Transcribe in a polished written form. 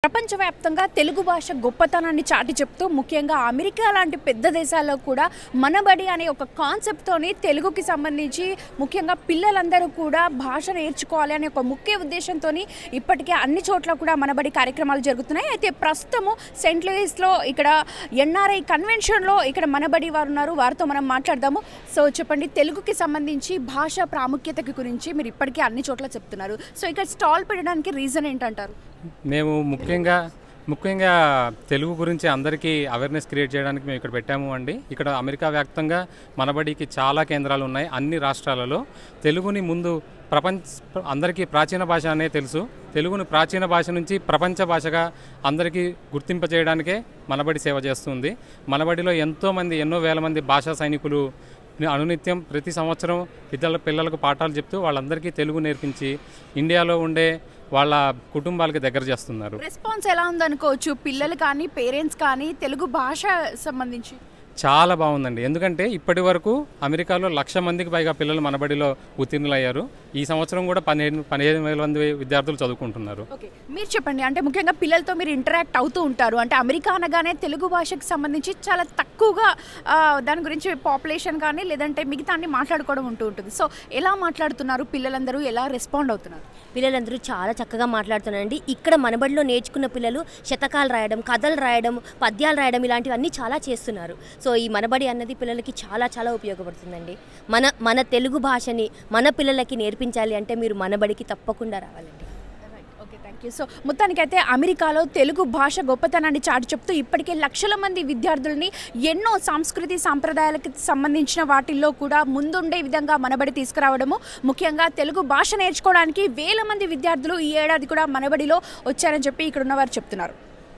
ప్రపంచవ్యాప్తంగా తెలుగు భాష గొప్పతనాన్ని చాటి చెప్తూ ముఖ్యంగా అమెరికా లాంటి పెద్ద దేశాల్లో కూడా మనబడి అనే ఒక కాన్సెప్ట్తోని తెలుగుకి సంబంధించి ముఖ్యంగా పిల్లలందరూ కూడా భాష నేర్చుకోవాలి అనే ఒక ముఖ్య ఉద్దేశంతో ఇప్పటికే అన్ని చోట్ల కూడా మనబడి కార్యక్రమాలు జరుగుతున్నాయి. అయితే ప్రస్తుతము సెయింట్ లూయిస్లో ఇక్కడ ఎన్ఆర్ఐ కన్వెన్షన్లో ఇక్కడ మనబడి వారు ఉన్నారు, వారితో మనం మాట్లాడదాము. సో చెప్పండి, తెలుగుకి సంబంధించి భాష ప్రాముఖ్యత గురించి మీరు ఇప్పటికే అన్ని చోట్ల చెప్తున్నారు. సో ఇక్కడ స్టాల్ పెట్టడానికి రీజన్ ఏంటంటారు? మేము ముఖ్యంగా తెలుగు గురించి అందరికీ అవేర్నెస్ క్రియేట్ చేయడానికి మేము ఇక్కడ పెట్టాము అండి. ఇక్కడ అమెరికా వ్యాప్తంగా మనబడికి చాలా కేంద్రాలు ఉన్నాయి. అన్ని రాష్ట్రాలలో తెలుగుని ముందు అందరికీ ప్రాచీన భాష అనే తెలుసు. తెలుగుని ప్రాచీన భాష నుంచి ప్రపంచ భాషగా అందరికీ గుర్తింపజేయడానికే మనబడి సేవ చేస్తుంది. మనబడిలో ఎన్నో వేల మంది భాషా సైనికులు అనునిత్యం ప్రతి సంవత్సరం పిల్లలకు పాఠాలు చెప్తూ వాళ్ళందరికీ తెలుగు నేర్పించి ఇండియాలో ఉండే వాళ్ళ కుటుంబాలకి దగ్గర చేస్తున్నారు. రెస్పాన్స్ ఎలా ఉందనుకోవచ్చు, పిల్లలు కానీ పేరెంట్స్ కానీ తెలుగు భాష సంబంధించి? చాలా బాగుందండి. ఎందుకంటే ఇప్పటి వరకు అమెరికాలో 1,00,000 మందికి పైగా పిల్లలు మనబడిలో ఉత్తీర్ణులయ్యారు. ఈ సంవత్సరం కూడా 15,000 మంది విద్యార్థులు చదువుకుంటున్నారు. ఓకే, మీరు చెప్పండి, అంటే ముఖ్యంగా పిల్లలతో మీరు ఇంటరాక్ట్ అవుతూ ఉంటారు. అంటే అమెరికా అనగానే తెలుగు భాషకు సంబంధించి చాలా తక్కువగా దాని గురించి పాపులేషన్ కానీ లేదంటే మిగతా అన్ని మాట్లాడుకోవడం ఉంటుంది. సో ఎలా మాట్లాడుతున్నారు పిల్లలందరూ, ఎలా రెస్పాండ్ అవుతున్నారు? పిల్లలందరూ చాలా చక్కగా మాట్లాడుతున్నారండి. ఇక్కడ మనబడిలో నేర్చుకున్న పిల్లలు శతకాలు రాయడం, కథలు రాయడం, పద్యాలు రాయడం ఇలాంటివన్నీ చాలా చేస్తున్నారు. సో ఈ మనబడి అన్నది పిల్లలకి చాలా చాలా ఉపయోగపడుతుందండి. మన తెలుగు భాషని మన పిల్లలకి నేర్పించాలి అంటే మీరు మనబడికి తప్పకుండా రావాలండి. Okay, thank you. సో మొత్తానికైతే అమెరికాలో తెలుగు భాష గొప్పతనాన్ని చాటి చెప్తూ ఇప్పటికే 1,00,000 మంది విద్యార్థుల్ని ఎన్నో సంస్కృతి సాంప్రదాయాలకు సంబంధించిన వాటిల్లో కూడా ముందుండే విధంగా మనబడి తీసుకురావడము, ముఖ్యంగా తెలుగు భాష నేర్చుకోవడానికి వేల మంది విద్యార్థులు ఈ ఏడాది కూడా మనబడిలో వచ్చారని చెప్పి ఇక్కడ ఉన్నవారు చెప్తున్నారు.